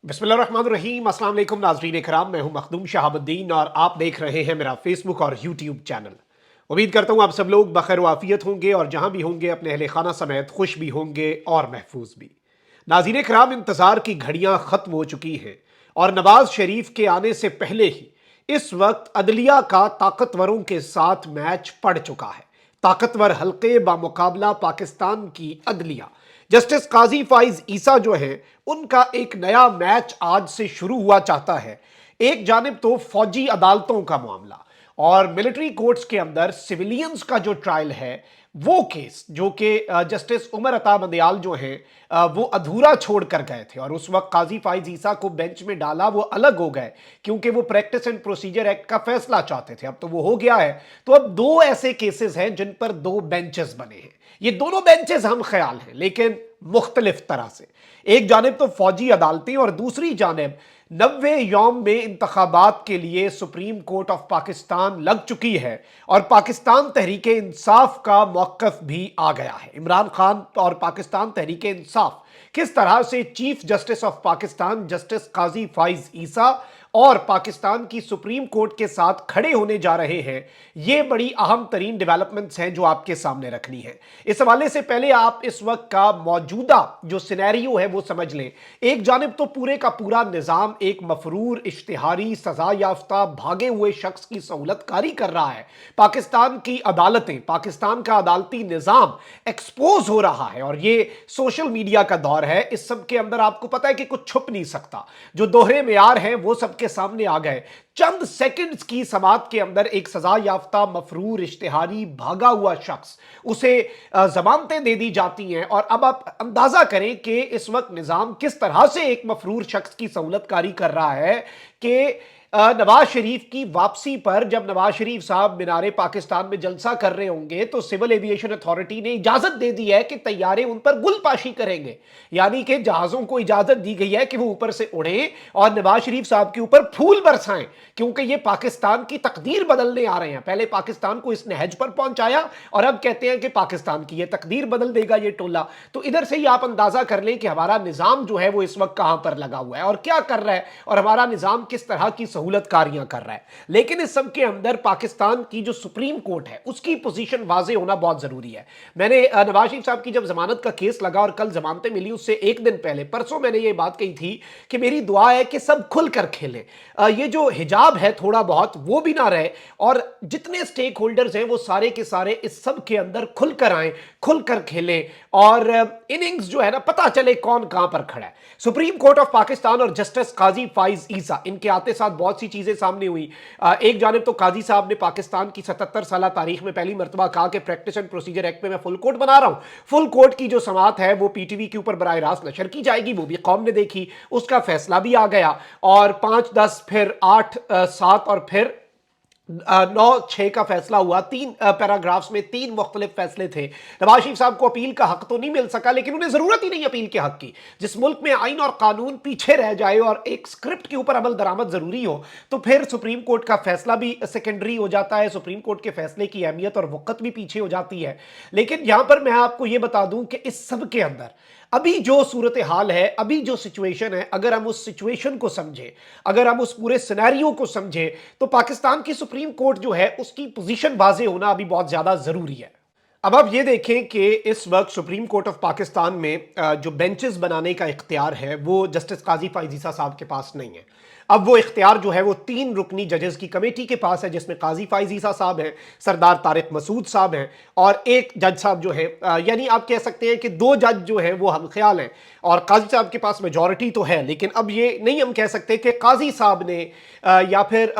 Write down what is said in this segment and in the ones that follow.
बिस्मिल्लाहिर्रहमानिर्रहीम। अस्सलाम वालेकुम नाज़रीन इकराम, मैं हूं मखदूम शहाबुद्दीन और आप देख रहे हैं मेरा फेसबुक और यूट्यूब चैनल। उम्मीद करता हूं आप सब लोग बखैर वाफियत होंगे और जहां भी होंगे अपने अहले खाना समेत खुश भी होंगे और महफूज भी। नाज़रीन इकराम, इंतज़ार की घड़ियां ख़त्म हो चुकी हैं और नवाज शरीफ के आने से पहले ही इस वक्त अदलिया का ताकतवरों के साथ मैच पड़ चुका है। ताकतवर हल्के बामुकाबला पाकिस्तान की अदलिया, जस्टिस काजी फाइज ईसा जो है, उनका एक नया मैच आज से शुरू हुआ चाहता है। एक जानिब तो फौजी अदालतों का मामला और मिलिट्री कोर्ट्स के अंदर सिविलियंस का जो ट्रायल है, वो केस जो कि जस्टिस उमर अता बंदयाल जो हैं वो अधूरा छोड़ कर गए थे और उस वक्त काजी फाइज ईसा को बेंच में डाला, वो अलग हो गए क्योंकि वो प्रैक्टिस एंड प्रोसीजर एक्ट का फैसला चाहते थे। अब तो वो हो गया है। तो अब दो ऐसे केसेस हैं जिन पर दो बेंचेस बने हैं। ये दोनों बेंचेस हम ख्याल हैं लेकिन मुख्तलिफ तरह से। एक जानिब तो फौजी अदालतें और दूसरी जानिब 90 यौम में इंतखाबात के लिए सुप्रीम कोर्ट ऑफ पाकिस्तान लग चुकी है और पाकिस्तान तहरीक इंसाफ का मौक़िफ़ भी आ गया है। इमरान खान और पाकिस्तान तहरीक इंसाफ किस तरह से chief justice of Pakistan justice Qazi Faez Isa और पाकिस्तान की सुप्रीम कोर्ट के साथ खड़े होने जा रहे हैं, ये बड़ी अहम तरीन डेवलपमेंट्स हैं जो आपके सामने रखनी है। इस हवाले से पहले आप इस वक्त का मौजूदा जो सिनेरियो है वो समझ लें। एक जानिब तो पूरे का पूरा निज़ाम एक मफरूर, इश्तिहारी, सजा याफ्ता, भागे हुए शख्स की सहूलतकारी कर रहा है। पाकिस्तान की अदालतें, पाकिस्तान का अदालती निज़ाम एक्सपोज हो रहा है और ये सोशल मीडिया का दौर है। इस सब के अंदर आपको पता है कि कुछ छुप नहीं सकता। जो दोहरे मेयार हैं वो सबके सामने आ गए। चंद सेकंड्स की समात के अंदर एक सजा याफ्ता, मफरूर, इश्तिहारी, भागा हुआ शख्स, उसे जमानतें दे दी जाती हैं। और अब आप अंदाजा करें कि इस वक्त निज़ाम किस तरह से एक मफरूर शख्स की सहूलतकारी कर रहा है कि नवाज शरीफ की वापसी पर जब नवाज शरीफ साहब मीनारे पाकिस्तान में जलसा कर रहे होंगे तो सिविल एविएशन अथॉरिटी ने इजाजत दे दी है कि तैयारे उन पर गुलपाशी करेंगे, यानी कि जहाजों को इजाजत दी गई है कि वो ऊपर से उड़ें और नवाज शरीफ साहब के ऊपर फूल बरसाएं, क्योंकि ये पाकिस्तान की तकदीर बदलने आ रहे हैं। पहले पाकिस्तान को इस नहज पर पहुंचाया और अब कहते हैं कि पाकिस्तान की ये तकदीर बदल देगा ये टोला। तो इधर से ही आप अंदाजा कर लें कि हमारा निजाम जो है वो इस वक्त कहां पर लगा हुआ है और क्या कर रहा है और हमारा निजाम किस तरह की सहूलतकारियां कर रहा है। लेकिन इस सब के अंदर पाकिस्तान की जो सुप्रीम कोर्ट है उसकी पोजीशन वाजे होना बहुत जरूरी है। मैंने नवाज शरीफ साहब की जब जमानत का केस लगा और कल जमानतें मिली, उससे एक दिन पहले परसों मैंने ये बात कही थी कि मेरी दुआ है कि सब खुलकर खेलें। ये जो हिजाब है थोड़ा बहुत वो भी ना रहे और जितने स्टेक होल्डर्स हैं वो सारे के सारे इस सब के अंदर खुलकर आए, खुलकर खेलें और इनिंग्स जो है ना पता चले कौन कहां पर खड़ा है। सुप्रीम कोर्ट ऑफ पाकिस्तान और जस्टिस काजी फाइज ईसा, इनके आते साथ बहुत सी चीजें सामने हुई। एक जानिब तो काजी साहब ने पाकिस्तान की 77 साल तारीख में पहली मरतबा कहा कि प्रैक्टिस एंड प्रोसीजर एक्ट में मैं फुल कोर्ट बना रहा हूं। फुल कोर्ट की जो समात है वो पीटीवी के ऊपर बराह रास्त नशर की जाएगी, वो भी कौम ने देखी, उसका फैसला भी आ गया और 5, 10 फिर 8, 7 और फिर 9, 6 का फैसला हुआ। 3 पैराग्राफ्स में 3 मुख्तलिफ फैसले थे। नवाज शरीफ साहब को अपील का हक तो नहीं मिल सका, लेकिन उन्हें जरूरत ही नहीं अपील के हक की। जिस मुल्क में आइन और कानून पीछे रह जाए और एक स्क्रिप्ट के ऊपर अमल दरामद जरूरी हो तो फिर सुप्रीम कोर्ट का फैसला भी सेकेंडरी हो जाता है, सुप्रीम कोर्ट के फैसले की अहमियत और वक़्त भी पीछे हो जाती है। लेकिन यहां पर मैं आपको यह बता दूं कि इस सब के अंदर अभी जो सूरत हाल है, अभी जो सिचुएशन है, अगर हम उस सिचुएशन को समझे, अगर हम उस पूरे सिनेरियो को समझे तो पाकिस्तान की सुप्रीम कोर्ट जो है उसकी पोजीशन वाजे होना अभी बहुत ज्यादा जरूरी है। अब आप ये देखें कि इस वक्त सुप्रीम कोर्ट ऑफ पाकिस्तान में जो बेंचेस बनाने का इख्तियार है वो जस्टिस काजी फाइज ईसा साहब के पास नहीं है। अब वो इख्तियार जो है वो 3 रुकनी जजेस की कमेटी के पास है, जिसमें काजी फाइज ईसा साहब हैं, सरदार तारिक मसूद साहब हैं और एक जज साहब जो है, यानी आप कह सकते हैं कि 2 जज जो है वो हम ख्याल हैं और काजी साहब के पास मेजॉरिटी तो है। लेकिन अब ये नहीं हम कह सकते कि काजी साहब ने या फिर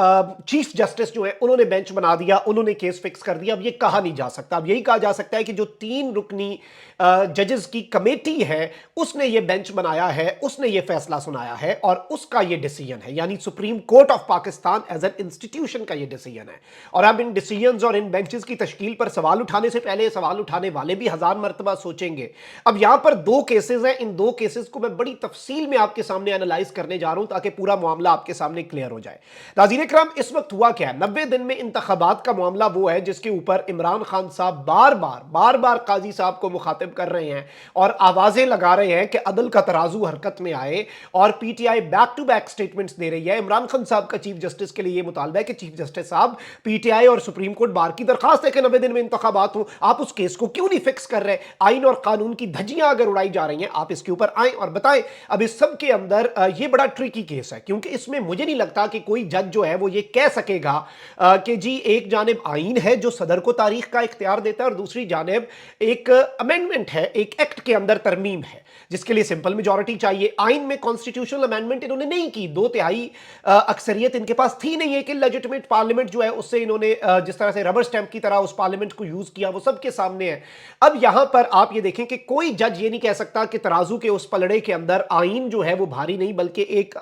चीफ जस्टिस जो है उन्होंने बेंच बना दिया, उन्होंने केस फिक्स कर दिया। अब ये कहा नहीं जा सकता। अब यही कहा जा सकता है कि जो 3 रुकनी जजेस की कमेटी है उसने ये बेंच बनाया है, उसने ये फैसला सुनाया है और उसका ये डिसीजन है, यानी Supreme Court of Pakistan as an institution का ये डिसीजन है। और अब इन डिसीजंस और इन बेंचेस की तश्कील पर सवाल उठाने से पहले सवाल उठाने वाले भी 1000 मरतबा सोचेंगे। अब यहां पर 2 केसेस हैं, इन 2 केसेस को मैं बड़ी तफसील में आपके सामने एनालाइज करने जा रहा हूं ताकि पूरा मामला आपके सामने क्लियर हो जाए। नाज़रीन इकराम, इस वक्त हुआ क्या है, 90 दिन में इंतखाबात का मामला वो है जिसके ऊपर इमरान खान साहब बार बार बार काजी साहब को मुखातिब कर रहे हैं और आवाजें लगा रहे हैं कि अदल का तराजू हरकत में आए, और PTI back to back statements दे रही है। इमरान खान साहब का चीफ जस्टिस के लिए ये मुतालबा है कि चीफ जस्टिस साहब, पीटीआई और सुप्रीम कोर्ट बार की दरखास्त है कि 90 दिन में इंतखाबात हो, आप उस केस को क्यों नहीं फिक्स कर रहे? आइन और कानून की धज्जियां अगर उड़ाई जा रही हैं, आप इसके ऊपर आए और बताएं। अब इस सब के अंदर ये बड़ा ट्रिकी केस है, क्योंकि इसमें मुझे नहीं लगता कि कोई जज जो है वो ये कह सकेगा कि जी एक जानिब आइन है जो सदर को तारीख का इख्तियार देता है, और दूसरी जानिब एक अमेंडमेंट है, एक एक्ट के अंदर तरमीम है जिसके लिए सिंपल मेजॉरिटी चाहिए। आइन में कॉन्स्टिट्यूशनल अमेंडमेंट इन्होंने नहीं की, 2/3 अक्सरियत इनके पास थी नहीं है कि लेजिटिमेट पार्लियामेंट जो है उससे इन्होंने जिस तरह से रबर स्टैंप की तरह उस पार्लियामेंट को यूज किया, वो सबके सामने है। अब यहां पर आप ये देखें कि कोई जज ये नहीं कह सकता कि तराजू के उस पलड़े के अंदर आइन जो है वो भारी नहीं, बल्कि एक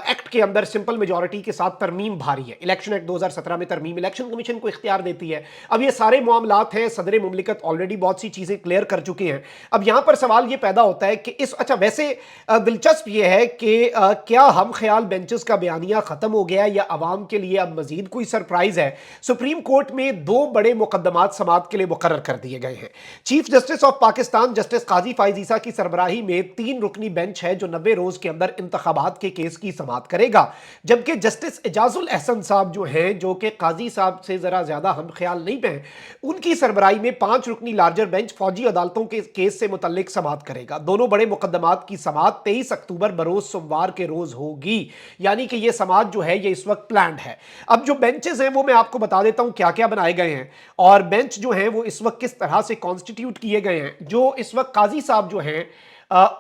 एक्ट के अंदर सिंपल मेजॉरिटी के साथ तरमीम भारी है। इलेक्शन एक्ट 2017 में तरमीम इलेक्शन कमीशन को इख्तियार देती है। अब ये सारे मामलात हैं, सदर मुमलिकत ऑलरेडी बहुत सी चीजें क्लियर कर चुके हैं। अब यहां पर सवाल ये पैदा होता है कि इस अच्छा वैसे दिलचस्प ये है कि क्या हम ख्याल बेंचेस का बयानिया खत्म हो गया या अवाम के लिए अब मजीद कोई सरप्राइज है? सुप्रीम कोर्ट में 2 बड़े मुकदमात समात के लिए मुकर्रर कर दिए गए हैं। Chief justice of Pakistan justice Qazi Faez Isa की सरबराही में 3 रुकनी बेंच है जो 90 रोज के अंदर इंतखाबात के केस की समात करेगा, जबकि जस्टिस एजाजुल अहसन साहब जो हैं, जो कि काजी साहब से जरा ज्यादा हम ख्याल नहीं पे, उनकी सरबराही में 5 रुकनी लार्जर बेंच फौजी अदालतों के केस से मुतल्लिक समात करेगा। दोनों बड़े मुकदमात की समात 23 अक्टूबर बरोज सोमवार के रोज होगी, यानी कि यह समात जो है ये इस वक्त प्लान्ड है। अब जो बेंचेस हैं वो मैं आपको बता देता हूं क्या क्या बनाए गए हैं, और बेंच जो हैं वो इस वक्त किस तरह से कॉन्स्टिट्यूट किए गए हैं। जो इस वक्त काजी साहब जो हैं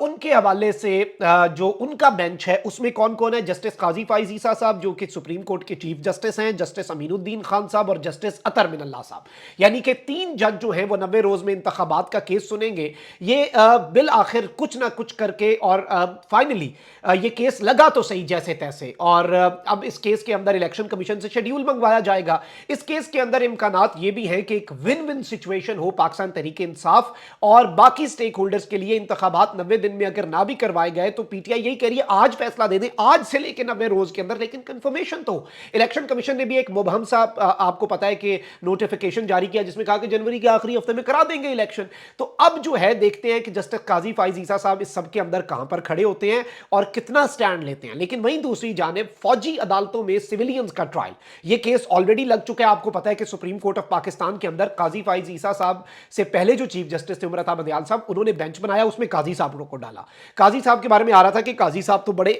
उनके हवाले से जो उनका बेंच है उसमें कौन कौन है? जस्टिस काजी फाइज ईसा साहब जो कि सुप्रीम कोर्ट के चीफ जस्टिस हैं, जस्टिस अमीनुद्दीन खान साहब और जस्टिस अतर मिनल्ला साहब, यानी कि 3 जज जो हैं वो 90 रोज में इंतखाबात का केस सुनेंगे। ये बिल आखिर कुछ ना कुछ करके और फाइनली ये केस लगा तो सही जैसे तैसे, और अब इस केस के अंदर इलेक्शन कमीशन से शेड्यूल मंगवाया जाएगा। इस केस के अंदर इम्कानात ये भी हैं कि एक विन विन सिचुएशन हो पाकिस्तान तहरीक इंसाफ और बाकी स्टेक होल्डर्स के लिए। इंतखाबात 90 दिन में अगर ना भी करवाए गए तो पीटीआई यही कह रही है आज फैसला दे दें, आज से लेकर 90 रोज के अंदर, लेकिन कंफर्मेशन तो इलेक्शन कमीशन ने भी एक मुबहम सा आपको पता है कि नोटिफिकेशन जारी किया जिसमें कहा कि जनवरी के आखिरी हफ्ते में करा देंगे इलेक्शन। तो अब जो है देखते हैं कि जस्टिस काजी फाइज ईसा साहब इस सब के अंदर कहां पर खड़े होते हैं और कितना स्टैंड लेते हैं। लेकिन वहीं दूसरी जानिब फौजी अदालतों में सिविलियंस का ट्रायल, ये केस ऑलरेडी लग चुका है। आपको पता है कि सुप्रीम कोर्ट ऑफ पाकिस्तान के अंदर काजी फाइज ईसा साहब से पहले जो चीफ जस्टिस थे उमरता बदयाल साहब, उन्होंने बेंच बनाया, उसमें काजी साहब को डाला। काजी साहब के बारे में आ रहा था कि काजी साहब तो बड़े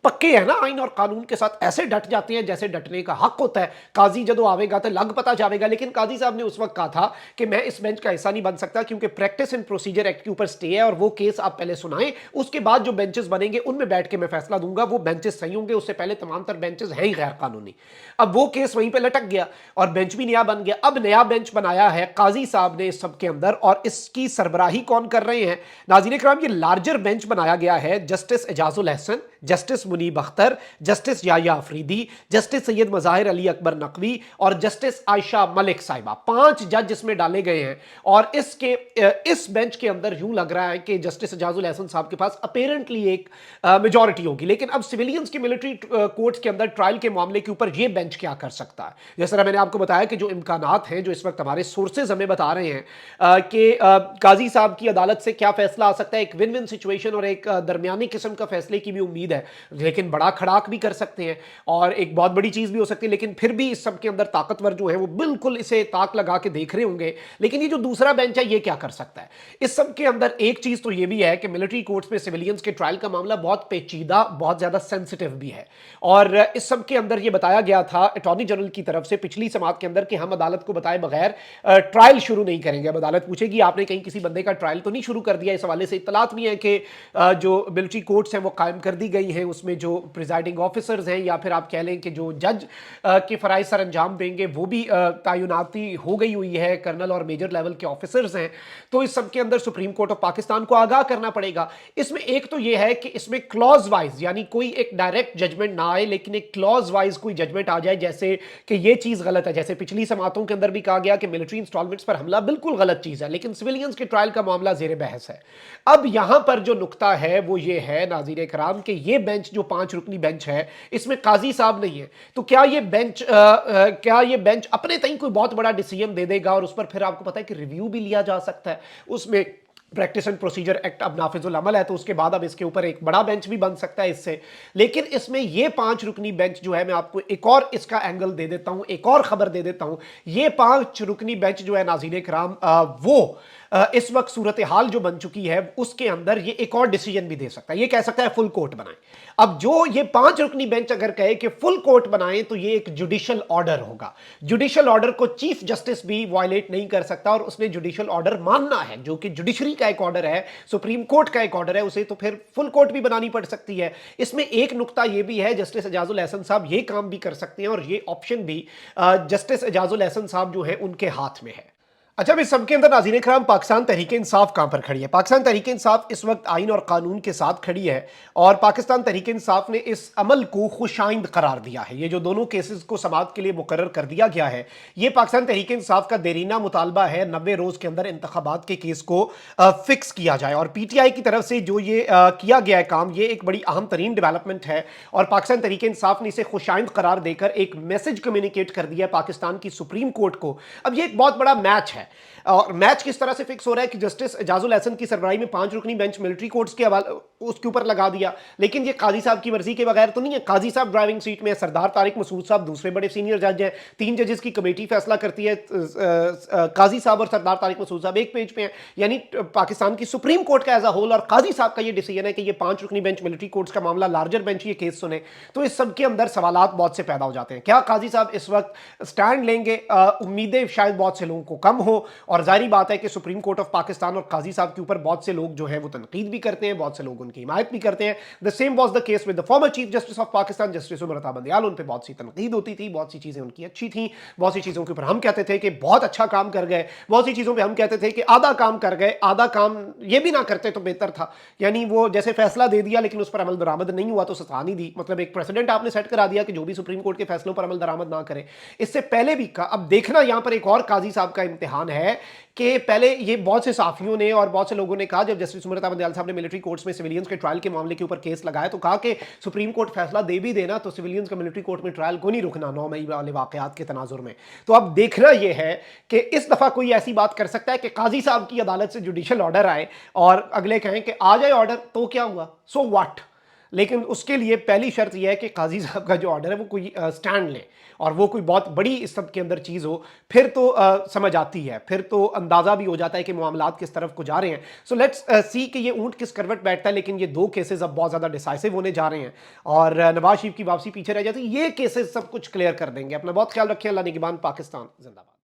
पक्के हैं ना आइन और कानून के साथ, ऐसे डट जाते हैं जैसे डटने का हक होता है। काजी जदों आवेगा तो लग पता जाएगा। लेकिन काजी साहब ने उस वक्त कहा था कि मैं इस बेंच का हिस्सा नहीं बन सकता क्योंकि प्रैक्टिस एंड प्रोसीजर एक्ट के ऊपर स्टे है, और वो केस आप पहले सुनाएं, उसके बाद जो बेंचेस बनेंगे उनमें बैठ के मैं फैसला दूंगा। वो बेंचेस सही होंगे, उससे पहले तमाम तर बेंचेस हैं ही गैर कानूनी। अब वो केस वहीं पे लटक गया और बेंच भी नया बन गया। अब नया बेंच बनाया है काजी साहब ने इस सब के अंदर, और इसकी सरबराही कौन कर रहे हैं? नाज़रीन इकराम, ये लार्जर बेंच बनाया गया है justice Ijazul Ahsan, justice Munib Akhtar, justice Yahya Afridi, justice Syed Mazahir Ali Akbar Naqvi और जस्टिस आयशा मलिक साहिबा। 5 जज इसमें डाले गए हैं, और इस बेंच के अंदर यूं लग रहा है कि जस्टिस एजाजुल अहसन साहब के पास अपेरेंटली एक मेजॉरिटी होगी। लेकिन अब सिविलियंस की मिलिट्री कोर्ट्स के अंदर ट्रायल के मामले के ऊपर यह बेंच क्या कर सकता है? जिस तरह मैंने आपको बताया कि जो इम्कानात हैं, जो इस वक्त हमारे सोर्सेज हमें बता रहे हैं कि काजी साहब की अदालत से क्या फैसला आ सकता है, एक विन विन सिचुएशन और एक दरमियानी किस्म का फैसले की भी उम्मीद है। लेकिन बड़ा खड़ाक भी कर सकते हैं और एक बहुत बड़ी चीज भी हो सकती है। लेकिन फिर भी इस सब के अंदर ताकतवर जो है वो बिल्कुल इसे ताक लगा के देख रहे होंगे। लेकिन ये जो दूसरा बेंच है ये क्या कर सकता है? इस सब के अंदर एक चीज तो ये भी है कि मिलिट्री कोर्ट्स में सिविलियंस के ट्रायल का मामला बहुत पेचीदा, बहुत ज्यादा सेंसिटिव भी है। और इस सब के अंदर ये बताया गया था अटॉर्नी जनरल की तरफ से पिछली समात के अंदर कि हम अदालत को बताए बगैर ट्रायल शुरू नहीं करेंगे। अब अदालत पूछेगी आपने कहीं किसी बंदे का ट्रायल तो नहीं शुरू कर दिया? इस हवाले से इत्तलात भी है कि जो मिलिट्री कोर्ट्स हैं वो कायम कर दी गई हैं, उसमें जो प्रिजाइडिंग ऑफिसर्स हैं या फिर आप कह लें कि जो जज के फराइज सर अंजाम देंगे वो भी तैनाती हो गई हुई है, कर्नल और मेजर लेवल के ऑफिसर्स हैं। तो इस सब के अंदर सुप्रीम कोर्ट ऑफ पाकिस्तान को आगाह करना पड़ेगा। इसमें एक तो ये है कि इसमें क्लॉज वाइज, यानी कोई एक डायरेक्ट जजमेंट ना आए लेकिन एक क्लॉज वाइज कोई जजमेंट आ जाए, जैसे कि ये चीज गलत है। जैसे पिछली समातों के अंदर भी कहा गया कि मिलिट्री इंस्टॉलमेंट्स पर हमला बिल्कुल गलत चीज है, लेकिन सिविलियंस के ट्रायल का मामला जेर बहस है। अब यहां पर जो नुकता है वो ये है नाज़रीन कराम कि ये बेंच जो जो 5 रुकनी बेंच है इसमें काजी साहब नहीं है, तो क्या ये बेंच अपने तई कोई बहुत बड़ा डिसीजन दे देगा और उस पर फिर आपको पता है कि रिव्यू भी लिया जा सकता है। उसमें प्रैक्टिस एंड प्रोसीजर एक्ट अब नाफिजुल अमल है, तो उसके बाद अब इसके ऊपर एक बड़ा बेंच भी बन सकता है इससे। लेकिन इसमें ये 5 रुकनी बेंच जो है, मैं आपको एक और इसका एंगल दे देता हूं, एक और खबर दे देता हूं। ये 5 रुकनी बेंच जो है नाज़रीन किराम, वो इस वक्त सूरत हाल जो बन चुकी है उसके अंदर ये एक और डिसीजन भी दे सकता है। ये कह सकता है फुल कोर्ट बनाएं। अब जो ये 5 रुकनी बेंच अगर कहे कि फुल कोर्ट बनाएं तो ये एक जुडिशियल ऑर्डर होगा। जुडिशियल ऑर्डर को चीफ जस्टिस भी वायलेट नहीं कर सकता और उसने जुडिशियल ऑर्डर मानना है, जो कि जुडिशरी का एक ऑर्डर है, सुप्रीम कोर्ट का एक ऑर्डर है, उसे तो फिर फुल कोर्ट भी बनानी पड़ सकती है। इसमें एक नुकता ये भी है, जस्टिस एजाजुल एहसन साहब ये काम भी कर सकते हैं और ये ऑप्शन भी जस्टिस एजाजुल एहसन साहब जो है उनके हाथ में है। अच्छा, इस सबके अंदर नाज़रीन इकराम पाकिस्तान तहरीक इंसाफ कहां पर खड़ी है? पाकिस्तान तहरीक इंसाफ इस वक्त आइन और कानून के साथ खड़ी है और पाकिस्तान तहरीक इंसाफ ने इस अमल को खुशाइंद करार दिया है। ये जो दोनों केसेस को समाअत के लिए मुकर्रर कर दिया गया है, ये पाकिस्तान तहरीक इंसाफ का देरीना मुतालबा है 90 रोज के अंदर इंतखाबात के केस को फिक्स किया जाए। और पीटीआई की तरफ से जो ये किया गया है काम, ये एक बड़ी अहम तरीन डेवलपमेंट है और पाकिस्तान तहरीक इंसाफ ने इसे खुशाइंद करार देकर एक मैसेज कम्युनिकेट कर दिया है पाकिस्तान की सुप्रीम कोर्ट को। अब ये एक बहुत बड़ा मैच है और मैच किस तरह से फिक्स हो रहा है कि जस्टिस एजाजुल एहसन की सरबराही में 5 रुकनी बेंच मिलिट्री कोर्ट्स के हवाले उसके ऊपर लगा दिया, लेकिन ये काजी साहब की मर्जी के बगैर तो नहीं है। काजी साहब ड्राइविंग सीट में है, सरदार तारिक मसूद साहब दूसरे बड़े सीनियर जज हैं, 3 जजेस की कमेटी फैसला करती है, काजी साहब और सरदार तारिक मसूद साहब एक पेज पे हैं। यानी पाकिस्तान की सुप्रीम कोर्ट का एज अ होल और काजी साहब का ये डिसीजन है कि ये 5 रुकनी बेंच मिलिट्री कोर्ट्स का मामला लार्जर बेंच ये केस सुने, तो इस सब के अंदर सवालात बहुत से पैदा हो जाते हैं। क्या काजी साहब इस वक्त स्टैंड लेंगे? उम्मीदें शायद बहुत से लोगों को कम हो और जाहिर बात है कि सुप्रीम कोर्ट ऑफ पाकिस्तान और काजी साहब के ऊपर बहुत से लोग जो है वो तनकीद भी करते हैं, बहुत से लोग उनकी हिमायत भी करते हैं। The same was the case with the former chief justice of Pakistan justice Umar Ata Bandial. उन पे बहुत सी तनकीद होती थी, बहुत सी चीजें उनकी अच्छी थी, बहुत सी चीजों के ऊपर हम कहते थे कि बहुत अच्छा काम कर गए, बहुत सी चीजों पे हम कहते थे कि आधा काम कर गए, आधा काम ये भी ना करते तो बेहतर था। यानी वो जैसे फैसला दे दिया लेकिन उस पर अमल दरामद नहीं हुआ तो सजा नहीं दी, मतलब एक प्रेसिडेंट आपने सेट करा दिया कि जो भी सुप्रीम कोर्ट के फैसलों पर अमल दरामद ना करे। इससे पहले भी अब देखना यहां पर एक और काजी साहब का इम्तिहान है कि पहले ये बहुत से साफियों ने और बहुत से लोगों ने कहा, जब जस्टिस उमर अता बंदियाल साहब ने मिलिट्री कोर्ट्स में सिविलियंस के ट्रायल के मामले के ऊपर केस लगाया तो कहा कि सुप्रीम कोर्ट फैसला दे भी देना तो सिविलियंस का मिलिट्री कोर्ट में ट्रायल को नहीं रुकना 9 मई वाले वाकयात के तनाजुर में। तो अब देखना यह है कि इस दफा कोई ऐसी बात कर सकता है कि काजी साहब की अदालत से जुडिशियल ऑर्डर आए और अगले कहें कि आ जाए ऑर्डर तो क्या हुआ, सो व्हाट। लेकिन उसके लिए पहली शर्त यह है कि काजी साहब का जो ऑर्डर है वो कोई स्टैंड ले और वो कोई बहुत बड़ी इस सब के अंदर चीज़ हो, फिर तो समझ आती है, फिर तो अंदाज़ा भी हो जाता है कि मामलात किस तरफ को जा रहे हैं। सो लेट्स सी कि ये ऊंट किस करवट बैठता है। लेकिन ये 2 केसेस अब बहुत ज़्यादा डिसाइसिव होने जा रहे हैं और नवाज शरीफ की वापसी पीछे रह जाती है। ये केसेस सब कुछ क्लियर कर देंगे। अपना बहुत ख्याल रखिए। अल्लाह निगहबान। पाकिस्तान जिंदाबाद।